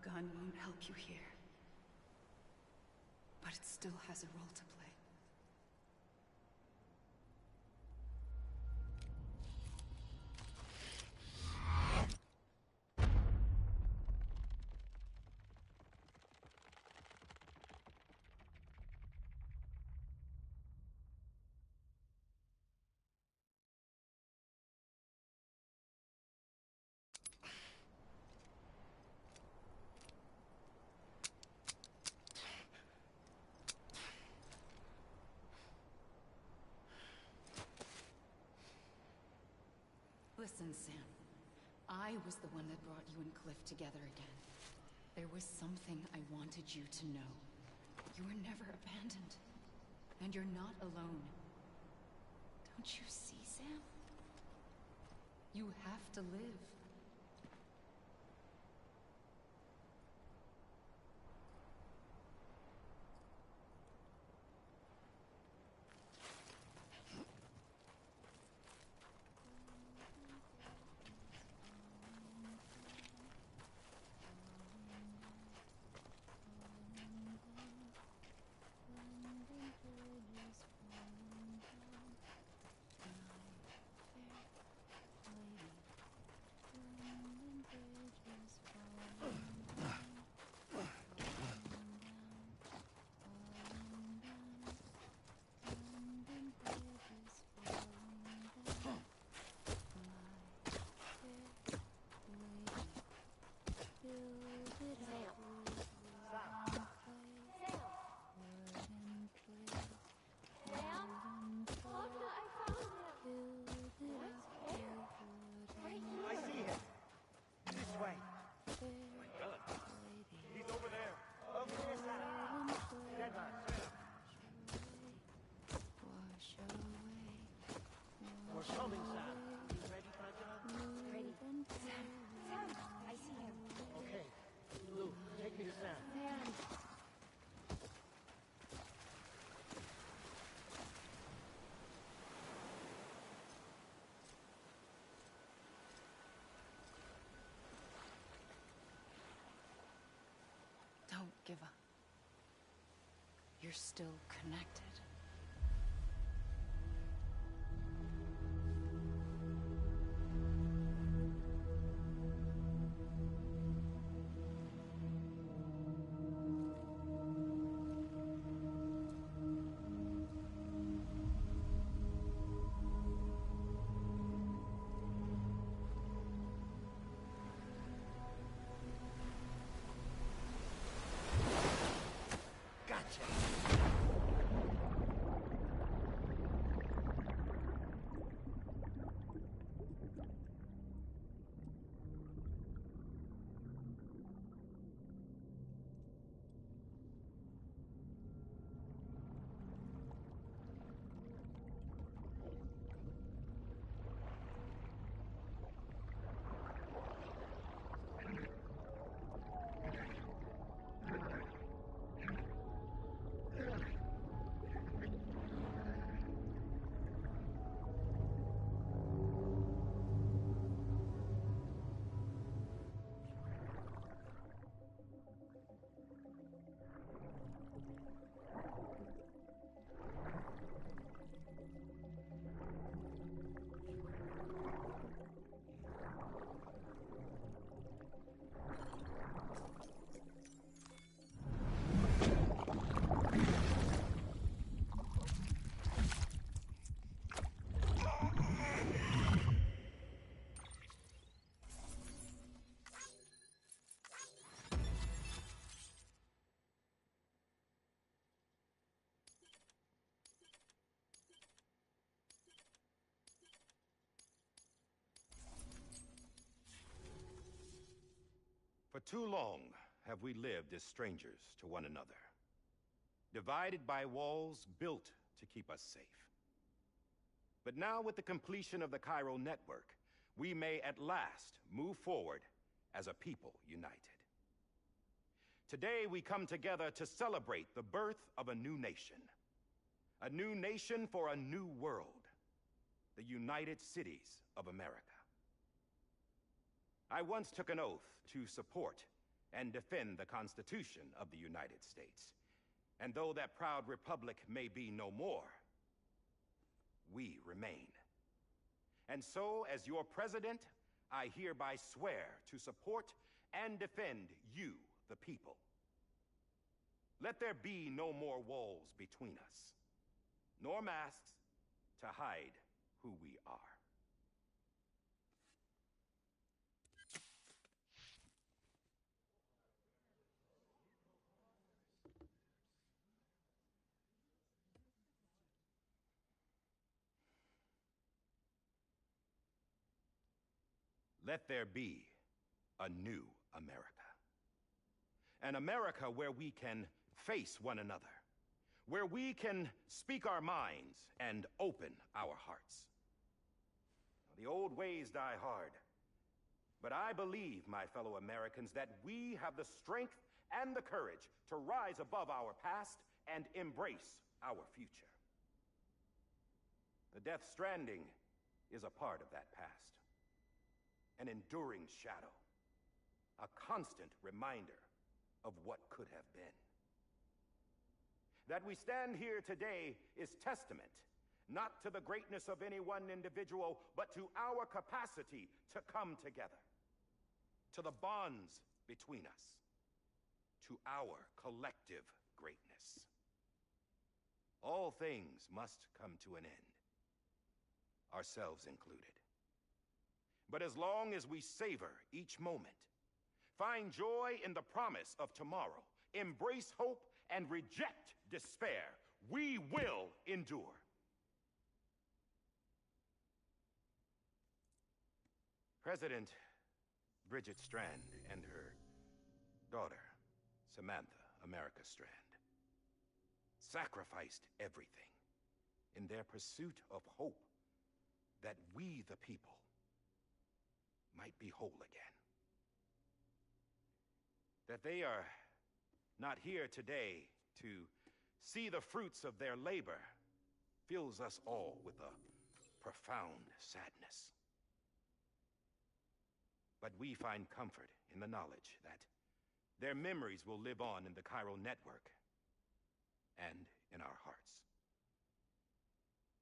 gun won't help you here. But it still has a role to play. Listen, Sam. I was the one that brought you and Cliff together again. There was something I wanted you to know. You were never abandoned. And you're not alone. Don't you see, Sam? You have to live. Don't give up. You're still connected. For too long have we lived as strangers to one another, divided by walls built to keep us safe. But now, with the completion of the Chiral Network, we may at last move forward as a people united. Today we come together to celebrate the birth of a new nation. A new nation for a new world. The United Cities of America. I once took an oath to support and defend the Constitution of the United States. And though that proud republic may be no more, we remain. And so, as your president, I hereby swear to support and defend you, the people. Let there be no more walls between us, nor masks to hide who we are. Let there be a new America. An America where we can face one another, where we can speak our minds and open our hearts. The old ways die hard, but I believe, my fellow Americans, that we have the strength and the courage to rise above our past and embrace our future. The Death Stranding is a part of that past. An enduring shadow, a constant reminder of what could have been. That we stand here today is testament, not to the greatness of any one individual, but to our capacity to come together, to the bonds between us, to our collective greatness. All things must come to an end, ourselves included. But as long as we savor each moment, find joy in the promise of tomorrow, embrace hope, and reject despair, we will endure. President Bridget Strand and her daughter, Samantha America Strand, sacrificed everything in their pursuit of hope that we, the people, might be whole again. That they are not here today to see the fruits of their labor fills us all with a profound sadness. But we find comfort in the knowledge that their memories will live on in the Chiral Network and in our hearts.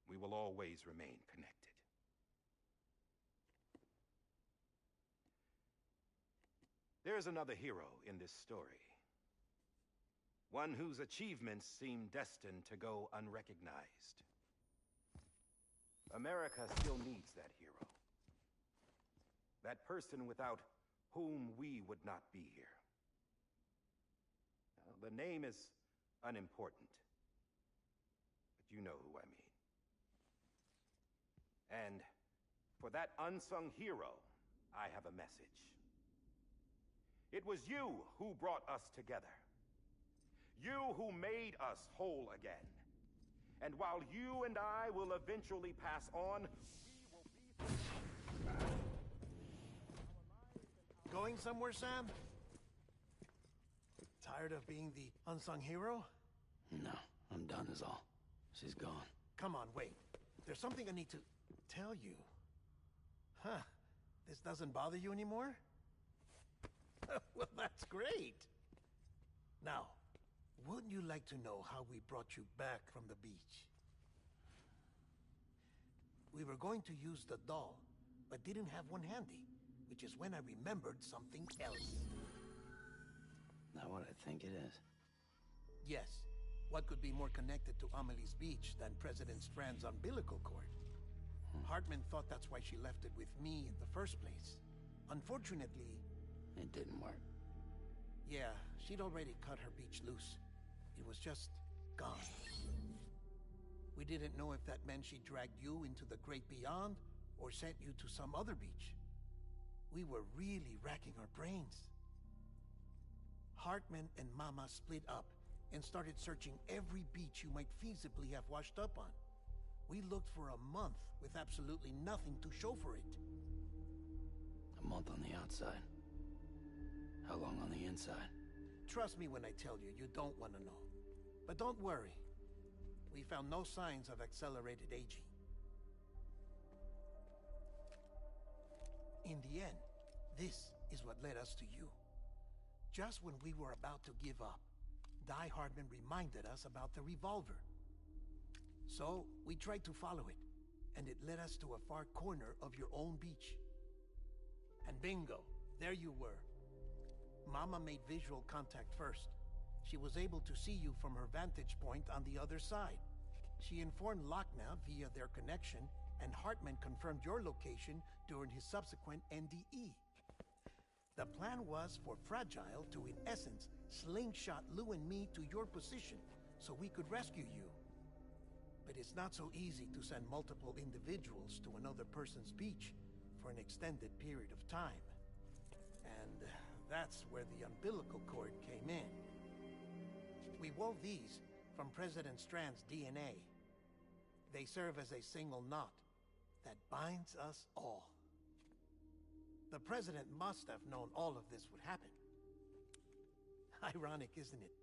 We will always remain connected. There is another hero in this story. One whose achievements seem destined to go unrecognized. America still needs that hero. That person without whom we would not be here. Now, the name is unimportant, but you know who I mean. And for that unsung hero, I have a message. It was you who brought us together. You who made us whole again. And while you and I will eventually pass on, we will be... Going somewhere, Sam? Tired of being the unsung hero? No, I'm done is all. She's gone. Come on, wait. There's something I need to tell you. Huh. This doesn't bother you anymore? Well, that's great. Now, wouldn't you like to know how we brought you back from the beach? We were going to use the doll, but didn't have one handy, which is when I remembered something else. Not what I think it is. Yes. What could be more connected to Amelie's beach than President Strand's umbilical cord? Hartman thought that's why she left it with me in the first place. Unfortunately... It didn't work. Yeah, she'd already cut her beach loose. It was just gone. We didn't know if that meant she dragged you into the great beyond, or sent you to some other beach. We were really racking our brains. Hartman and Mama split up and started searching every beach you might feasibly have washed up on. We looked for a month with absolutely nothing to show for it. A month on the outside. How long on the inside? Trust me when I tell you, you don't want to know. But don't worry. We found no signs of accelerated aging. In the end, this is what led us to you. Just when we were about to give up, Di Hardman reminded us about the revolver. So, we tried to follow it, and it led us to a far corner of your own beach. And bingo, there you were. Mama made visual contact first. She was able to see you from her vantage point on the other side. She informed Lockne via their connection, and Hartman confirmed your location during his subsequent NDE. The plan was for Fragile to, in essence, slingshot Lou and me to your position so we could rescue you. But it's not so easy to send multiple individuals to another person's beach for an extended period of time. And that's where the umbilical cord came in. We wove these from President Strand's DNA. They serve as a single knot that binds us all. The President must have known all of this would happen. Ironic, isn't it?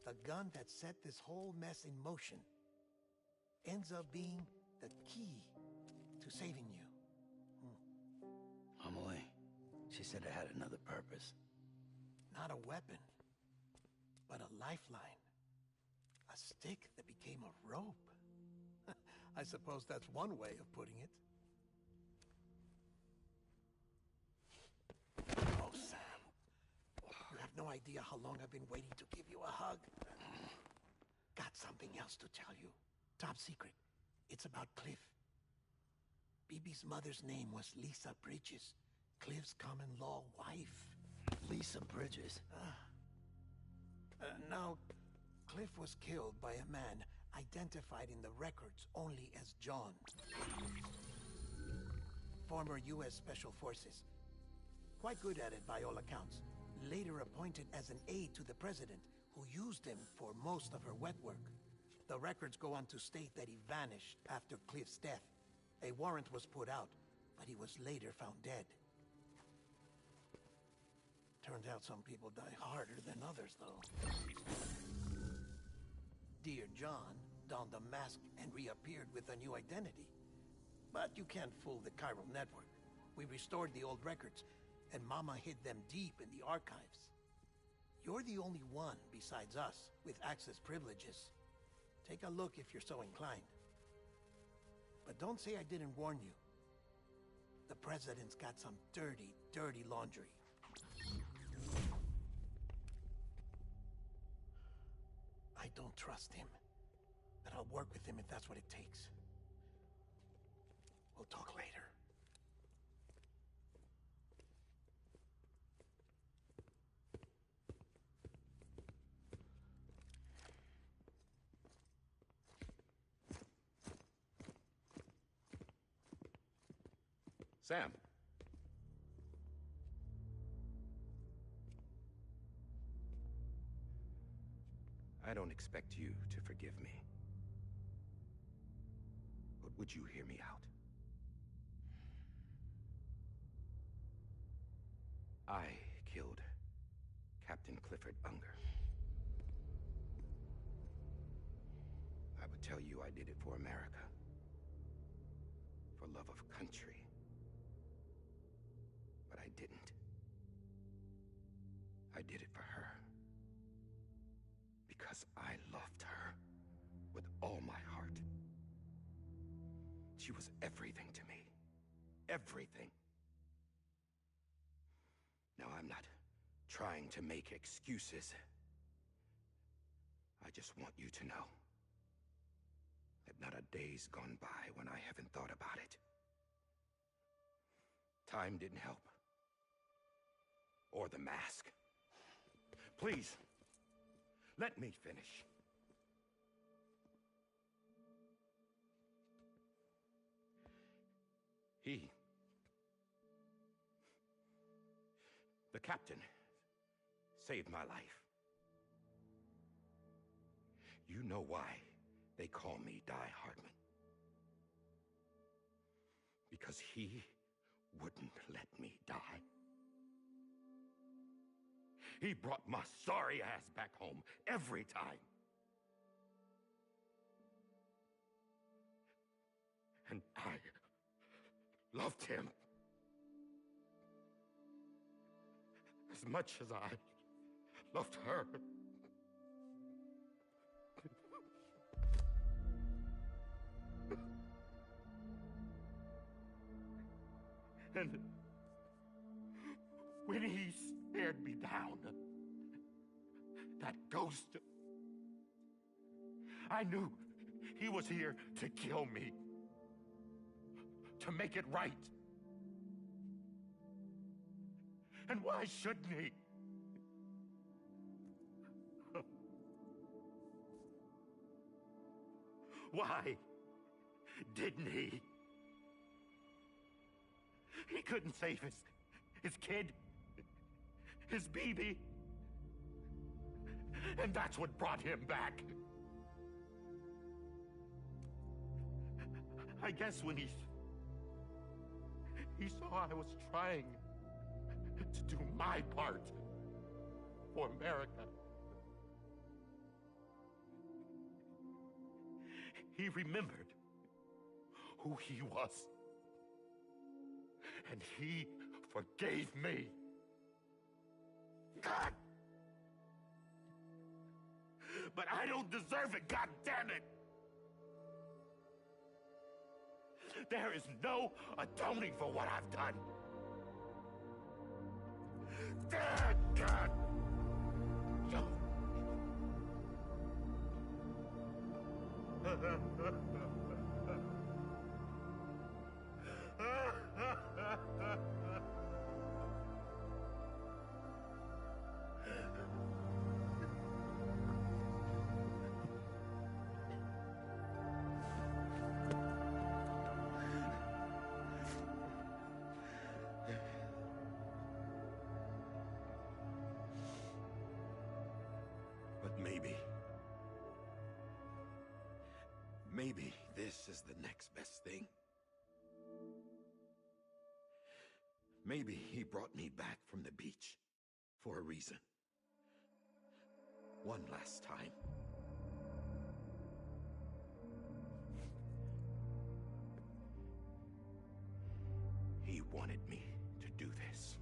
The gun that set this whole mess in motion ends up being the key to saving you. Amelie, she said it had another purpose. Not a weapon, but a lifeline. A stick that became a rope. I suppose that's one way of putting it. Oh, Sam. You have no idea how long I've been waiting to give you a hug. Got something else to tell you. Top secret. It's about Cliff. Bibi's mother's name was Lisa Bridges, Cliff's common-law wife. Lisa Bridges? Now, Cliff was killed by a man identified in the records only as John. Former U.S. Special Forces. Quite good at it by all accounts. Later appointed as an aide to the president, who used him for most of her wet work. The records go on to state that he vanished after Cliff's death. A warrant was put out, but he was later found dead. Turns out some people die harder than others, though. Dear John donned a mask and reappeared with a new identity. But you can't fool the chiral network. We restored the old records, and Mama hid them deep in the archives. You're the only one, besides us, with access privileges. Take a look if you're so inclined. But don't say I didn't warn you. The President's got some dirty, dirty laundry. I don't trust him, but I'll work with him if that's what it takes. We'll talk later. Sam. I don't expect you to forgive me. But would you hear me out? I killed Captain Clifford Unger. I would tell you I did it for America. For love of country. But I didn't. I did it for her. Because I loved her with all my heart. She was everything to me. Everything. Now, I'm not trying to make excuses. I just want you to know that not a day's gone by when I haven't thought about it. Time didn't help. Or the mask. Please, let me finish. The captain, saved my life. You know why they call me Di Hardman. Because he wouldn't let me die. He brought my sorry ass back home every time. And I loved him as much as I loved her. And when he stared me down, that ghost, I knew he was here to kill me, to make it right. And why shouldn't he? Why didn't he? He couldn't save his kid, his baby. And that's what brought him back. I guess when he saw I was trying to do my part for America, he remembered who he was. And he forgave me. God! But I don't deserve it, God damn it! There is no atoning for what I've done. God! But maybe this is the next best thing. Maybe he brought me back from the beach for a reason. One last time. He wanted me to do this.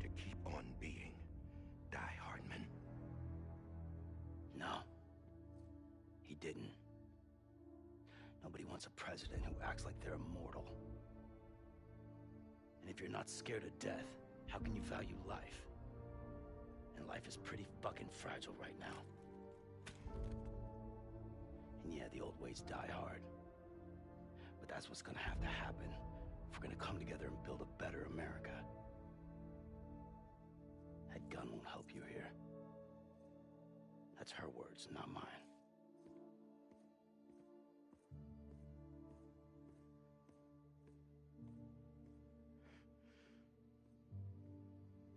To keep on being Die Hardman. No. He didn't. Nobody wants a president who acts like they're immortal. And if you're not scared of death, how can you value life? And life is pretty fucking fragile right now. And yeah, the old ways die hard. But that's what's gonna have to happen if we're gonna come together and build a better America. That gun won't help you here. That's her words, not mine.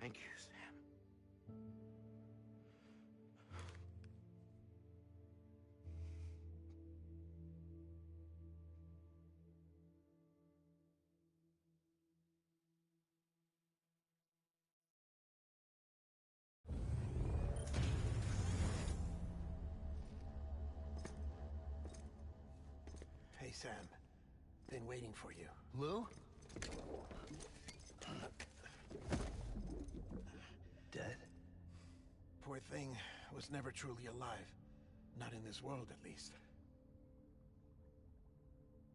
Thank you, Sam. Hey, Sam. Been waiting for you. Lou? Dead? Poor thing was never truly alive. Not in this world, at least.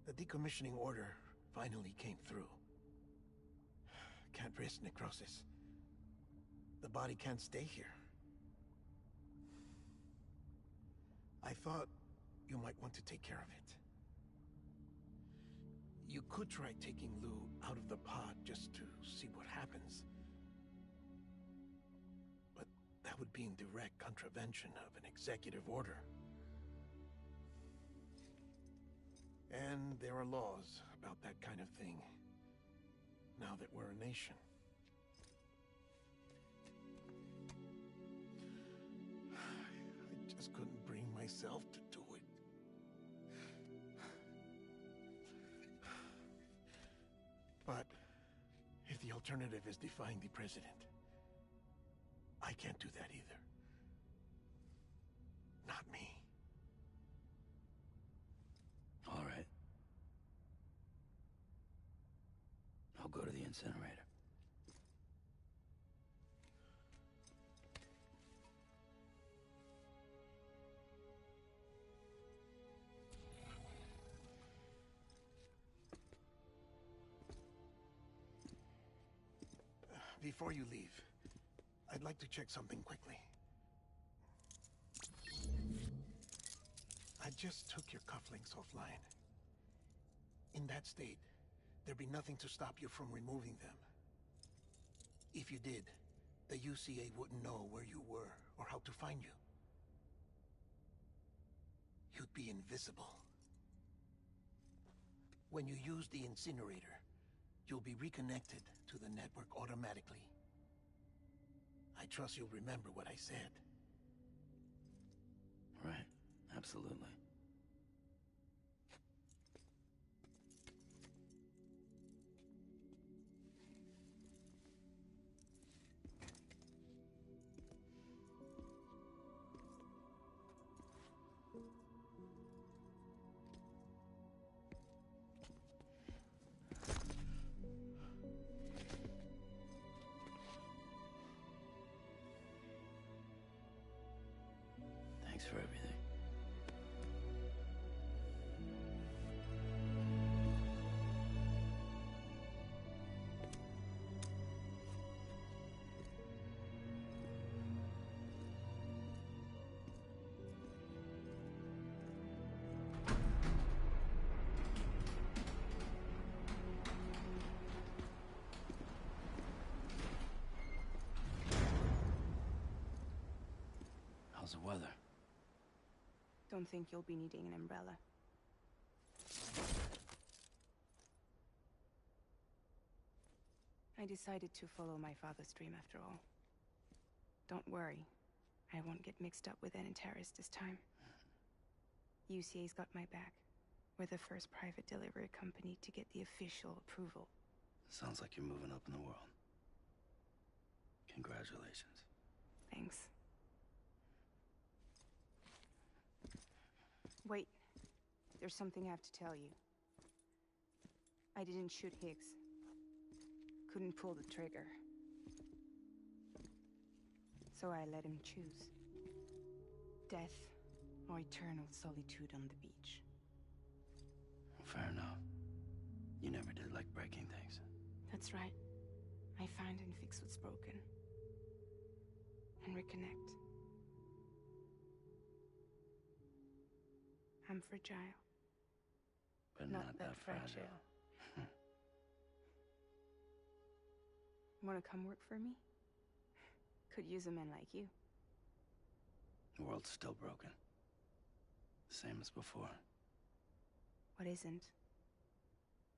The decommissioning order finally came through. Can't risk necrosis. The body can't stay here. I thought you might want to take care of it. You could try taking Lou out of the pod just to see what happens. But that would be in direct contravention of an executive order. And there are laws about that kind of thing, now that we're a nation. I just couldn't bring myself to do it. But if the alternative is defying the president, I can't do that either. Not me. All right. I'll go to the incinerator. Before you leave, I'd like to check something quickly. I just took your cufflinks offline. In that state, there'd be nothing to stop you from removing them. If you did, the UCA wouldn't know where you were or how to find you. You'd be invisible. When you use the incinerator, you'll be reconnected to the network automatically. I trust you'll remember what I said. Right. Absolutely. Thanks for everything. How's the weather? Don't think you'll be needing an umbrella. I decided to follow my father's dream after all. Don't worry, I won't get mixed up with Antares this time. UCA's got my back. We're the first private delivery company to get the official approval. Sounds like you're moving up in the world. Congratulations. Thanks. Wait. There's something I have to tell you. I didn't shoot Higgs. Couldn't pull the trigger. So I let him choose. Death or eternal solitude on the beach. Fair enough. You never did like breaking things. That's right. I find and fix what's broken. And reconnect. I'm fragile. But not that fragile. Wanna come work for me? Could use a man like you. The world's still broken. Same as before. What isn't?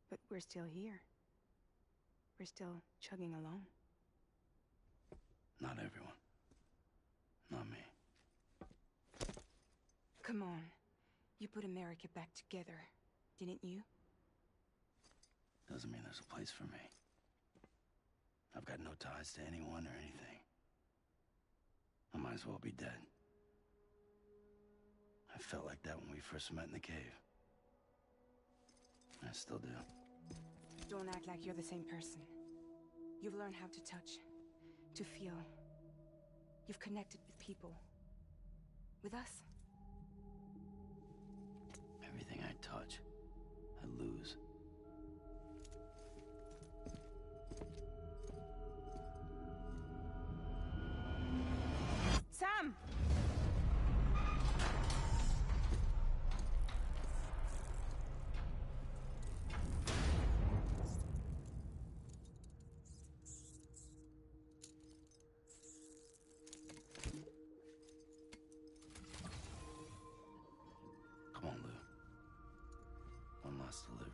But we're still here. We're still chugging along. Not everyone. Not me. Come on. You put America back together, didn't you? Doesn't mean there's a place for me. I've got no ties to anyone or anything. I might as well be dead. I felt like that when we first met in the cave. I still do. Don't act like you're the same person. You've learned how to touch, to feel. You've connected with people. With us. Everything I touch, I lose. Sam! Come on, Lou. One last delivery.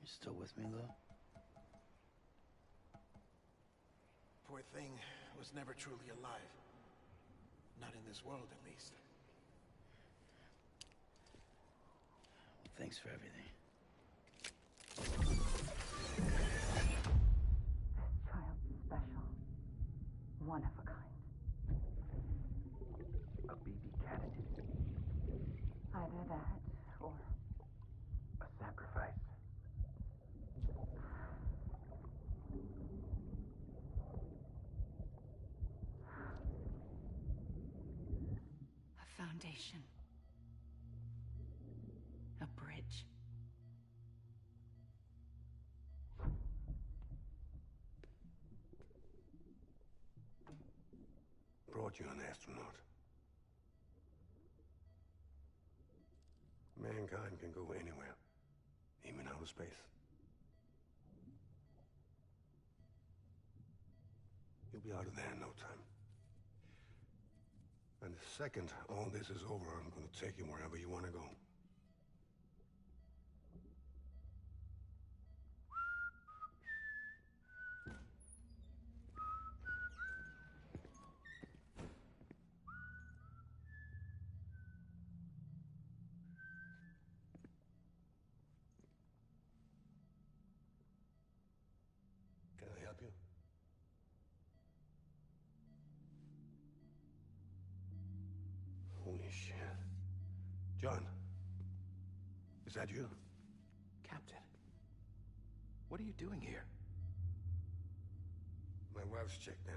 You still with me, though? Poor thing was never truly alive. Not in this world, at least. Well, thanks for everything. Child special. One of a kind. A BB candidate. Either that, or A sacrifice. a foundation. A bridge. Brought you an astronaut. Mankind can go anywhere, even outer space. You'll be out of there in no time. And the second all this is over, I'm gonna take you wherever you wanna go. Can I help you? Holy shit. John, is that you? Captain, what are you doing here? My wife's checked in.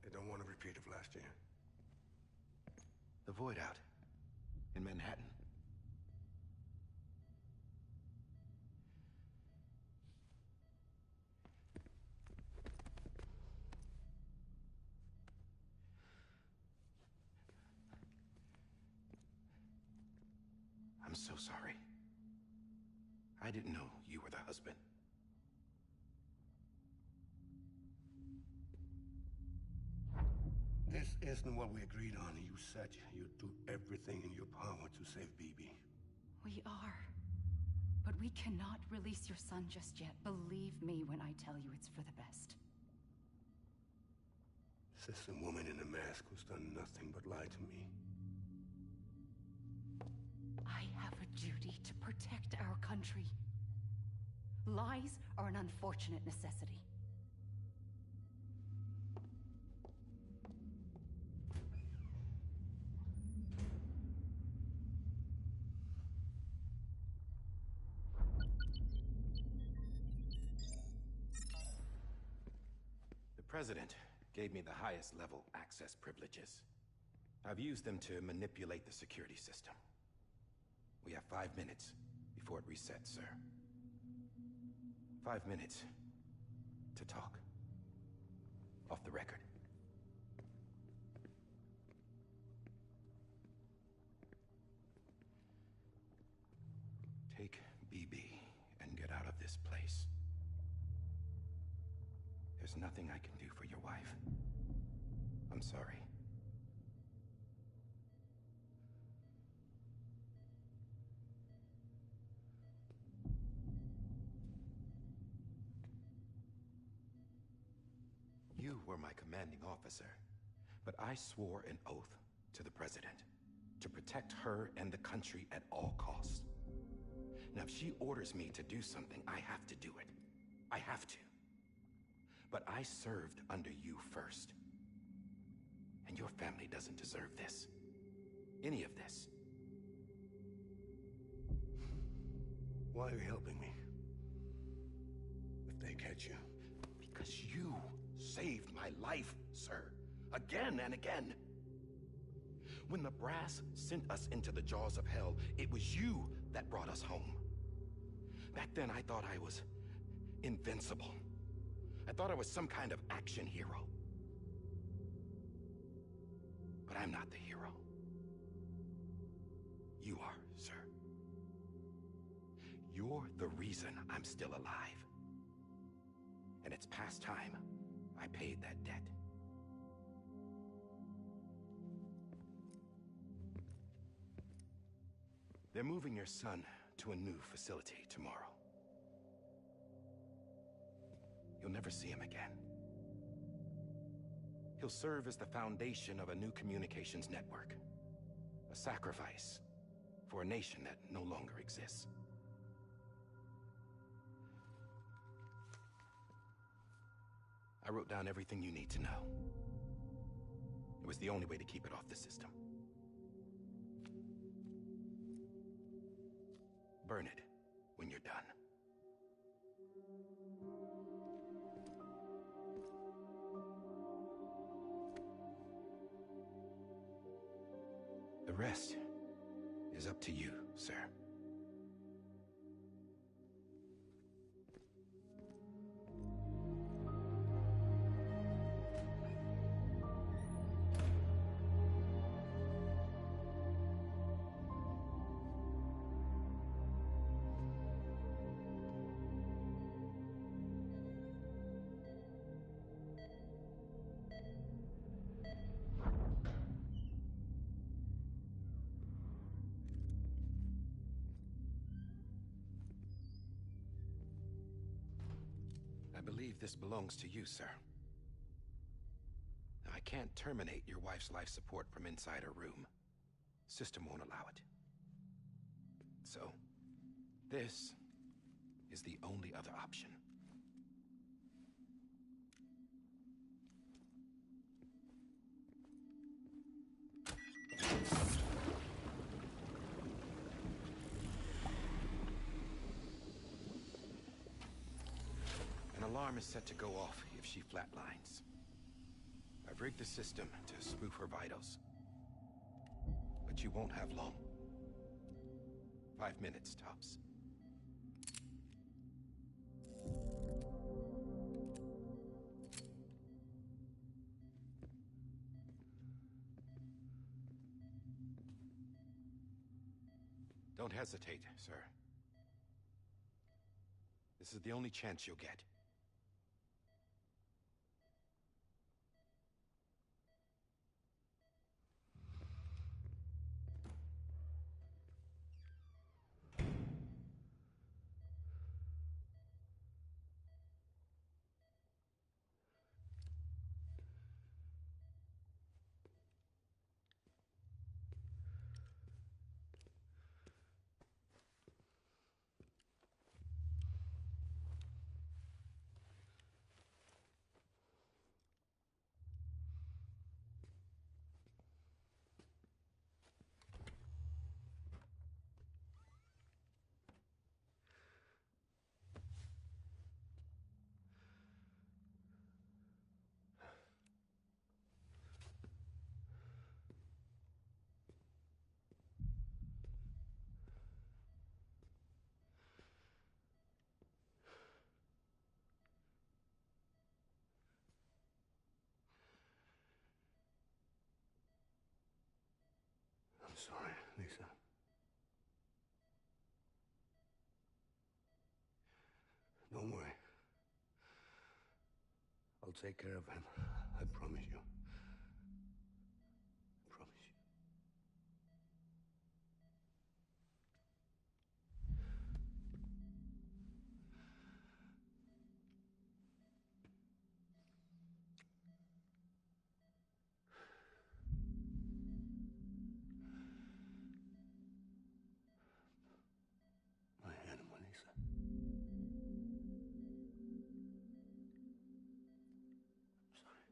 They don't want a repeat of last year. The Void Out in Manhattan. I'm so sorry. I didn't know you were the husband. This isn't what we agreed on. You said you'd do everything in your power to save BB. We are. But we cannot release your son just yet. Believe me when I tell you it's for the best. This is a woman in a mask who's done nothing but lie to me. I have a duty to protect our country. Lies are an unfortunate necessity. The President gave me the highest level access privileges. I've used them to manipulate the security system. We have 5 minutes before it resets, sir. 5 minutes to talk. Off the record. Take BB and get out of this place. There's nothing I can do for your wife. I'm sorry. You were my commanding officer, but I swore an oath to the President to protect her and the country at all costs. Now, if she orders me to do something, I have to do it. I have to. But I served under you first. And your family doesn't deserve this. Any of this. Why are you helping me? If they catch you. Because you saved my life, sir. Again and again. When the brass sent us into the jaws of hell, it was you that brought us home. Back then, I thought I was invincible. I thought I was some kind of action hero. But I'm not the hero. You are, sir. You're the reason I'm still alive. And it's past time I paid that debt. They're moving your son to a new facility tomorrow. You'll never see him again. He'll serve as the foundation of a new communications network. A sacrifice for a nation that no longer exists. I wrote down everything you need to know. It was the only way to keep it off the system. Burn it when you're done. The rest is up to you, sir. I believe this belongs to you, sir. I can't terminate your wife's life support from inside her room. System won't allow it. So, this is the only other option. An alarm is set to go off if she flatlines. I've rigged the system to spoof her vitals. But you won't have long. 5 minutes, tops. Don't hesitate, sir. This is the only chance you'll get. I'm sorry, Lisa. Don't worry. I'll take care of him. I promise you. I promise you. My animal, Lisa. I'm sorry.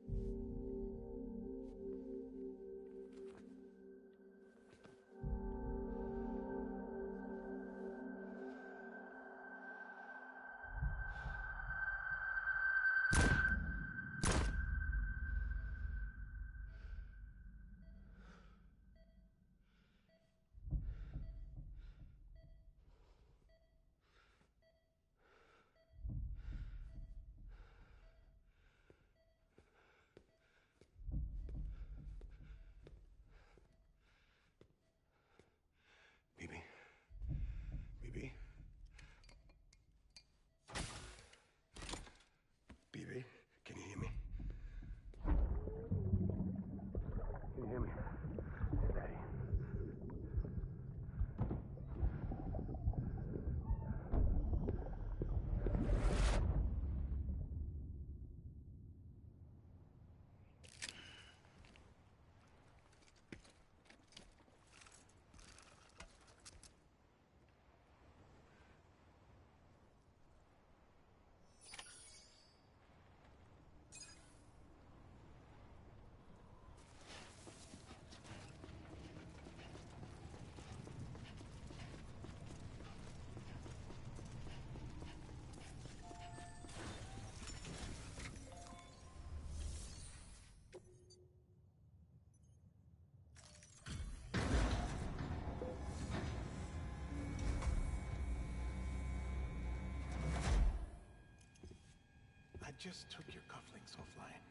just took your cufflinks offline.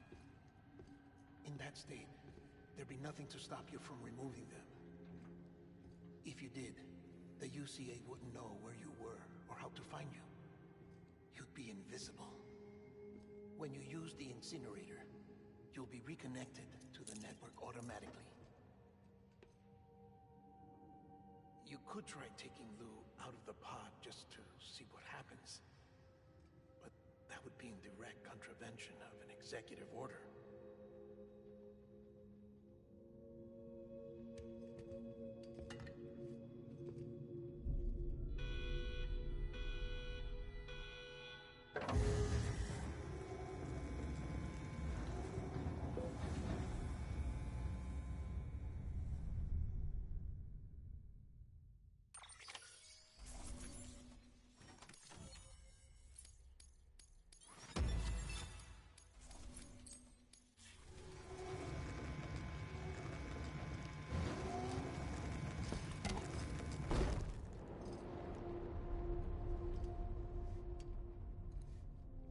In that state, there'd be nothing to stop you from removing them. If you did, the UCA wouldn't know where you were or how to find you. You'd be invisible. When you use the incinerator, you'll be reconnected to the network automatically. You could try taking Lou out of the pod just to see what happens. But that would be in direct contravention of an executive order.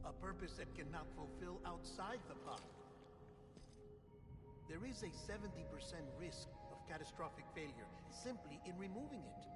A purpose that cannot fulfill outside the pod. There is a 70% risk of catastrophic failure simply in removing it.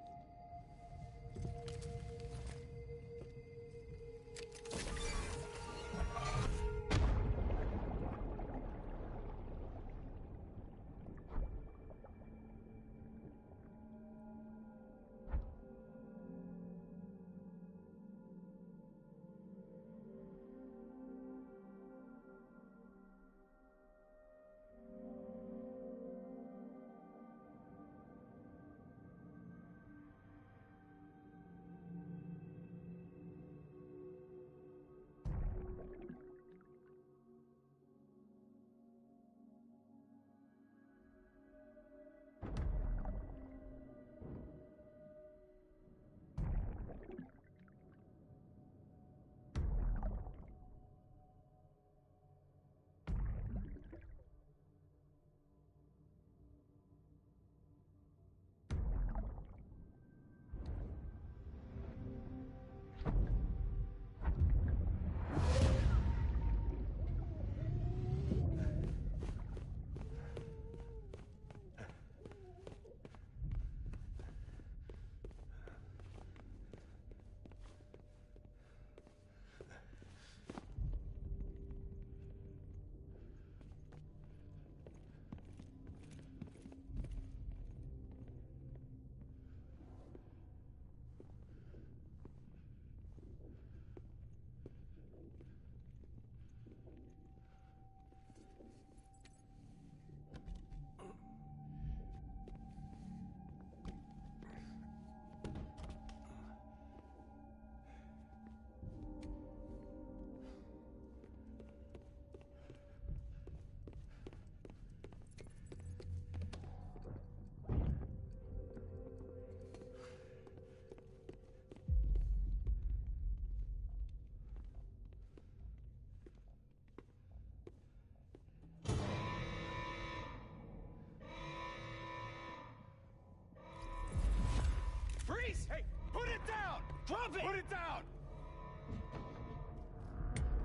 Freeze! Hey, put it down! Drop it! Put it down!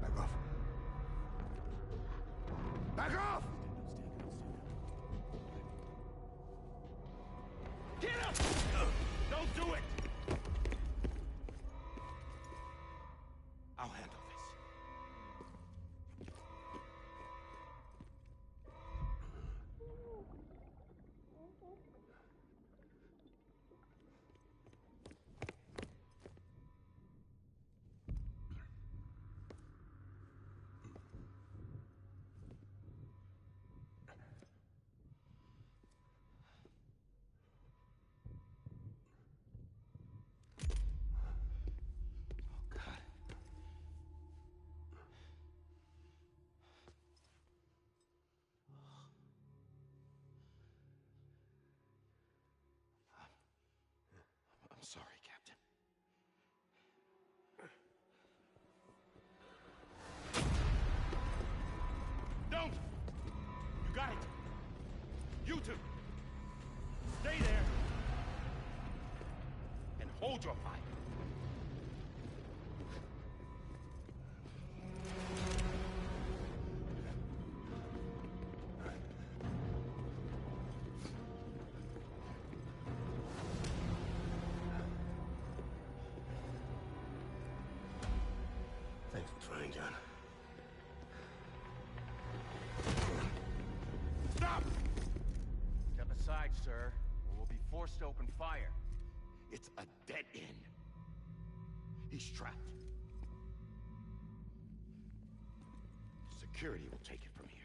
Back off. Back off! Get up! Don't do it! I'll handle this. I'm sorry, Captain. Don't! You got it! You two! Stay there! And hold your fire! Fine, John. Stop! Step aside, sir, or we'll be forced to open fire. It's a dead end. He's trapped. Security will take it from here.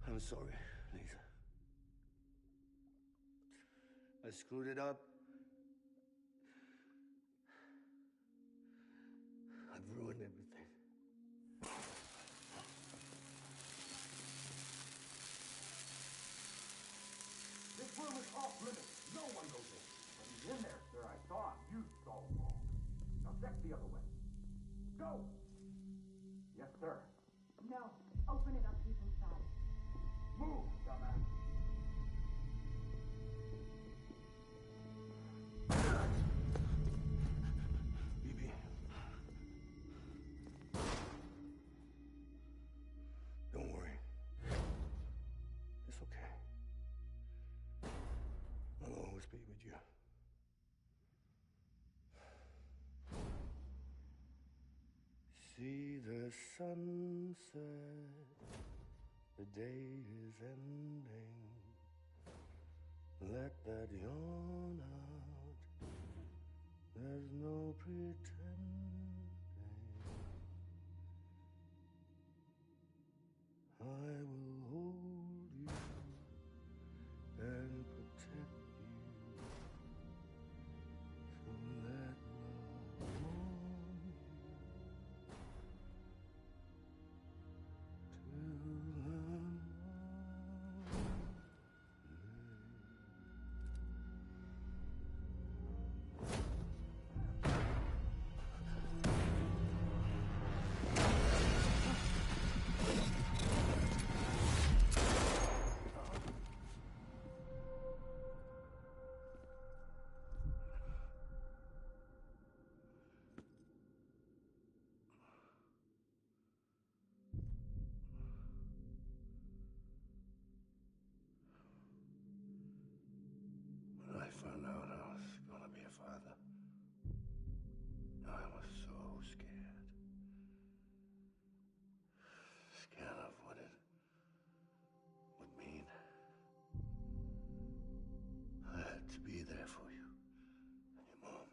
I'm sorry, Lisa. I screwed it up. I've ruined everything. This room is off limits. No one goes in. But he's in there, sir. I saw him. You saw him all. Now check the other way. Go! Yes, sir. No. Open it up. He's inside. Move, dumbass. BB. Don't worry. It's okay. I'll always be with you. See the sunset. The day is ending. Let that yawn out. There's no pretending. I will hold you and protect you. So let love warm you till the When I found out I was gonna be a father, I was so scared. Scared of what it would mean. I had to be there for you and your mom,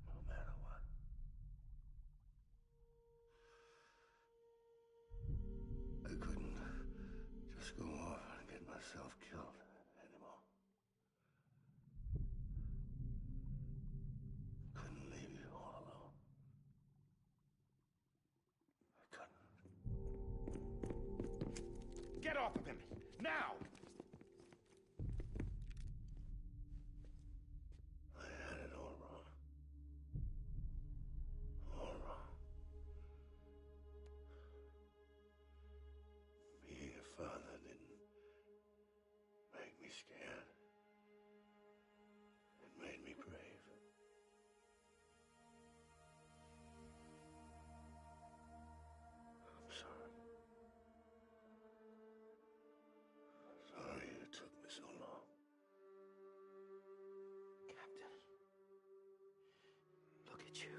no matter what. I couldn't just go off and get myself killed anymore. Couldn't leave you all alone. I couldn't. Get off of him! Now! I had it all wrong. All wrong. scared. It made me brave. I'm sorry. Sorry it took me so long. Captain, look at you.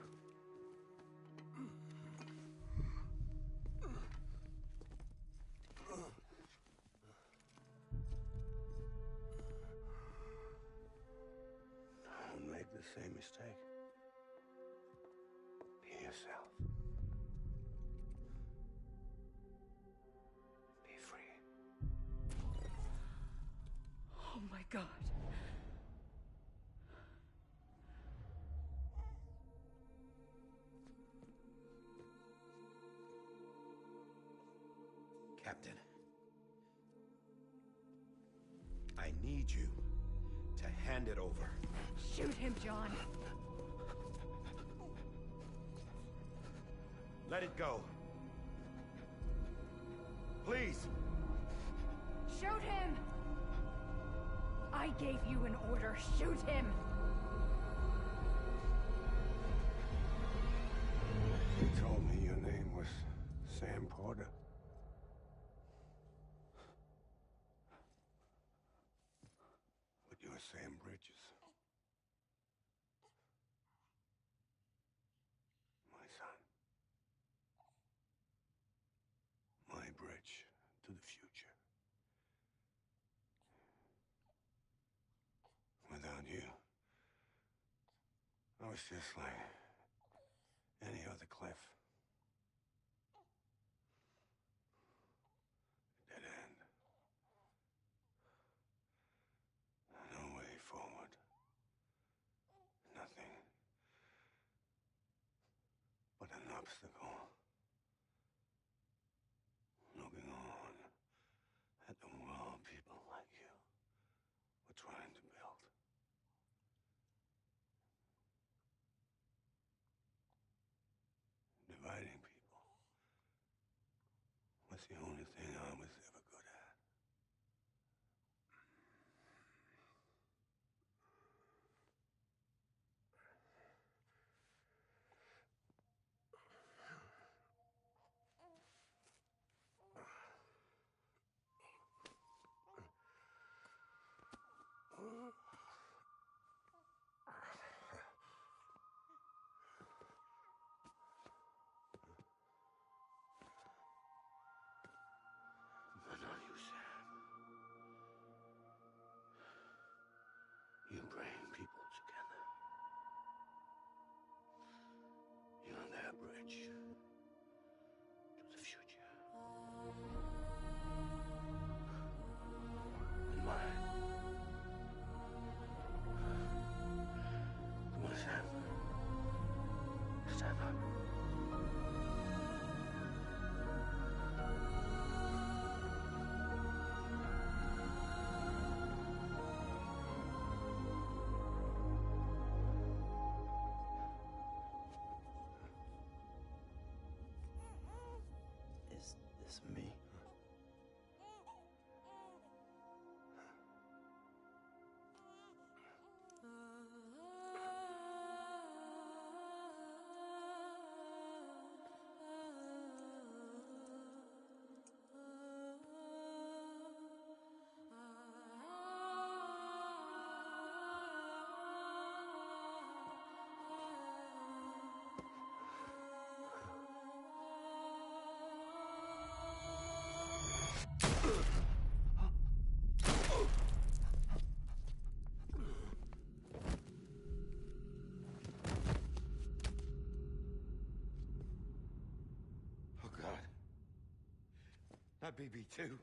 Don't make the same mistake. Be yourself. Be free. Oh my God. Captain, I need you to hand it over. Shoot him, John. Let it go. Please. Shoot him! I gave you an order. Shoot him! You told me your name was Sam Porter. But you're Sam Bridges. My son. My bridge to the future. Without you, I was just like any other Cliff. Dead end. No way forward. Nothing but an obstacle. Looking on at the world people like you were trying to build. Dividing people was the only thing I was ever good at. But not you, Sam. You bring people together. You're their bridge to the future. And mine. Come on, Sam. Stand up. Is this me? Oh, God. Not BB2.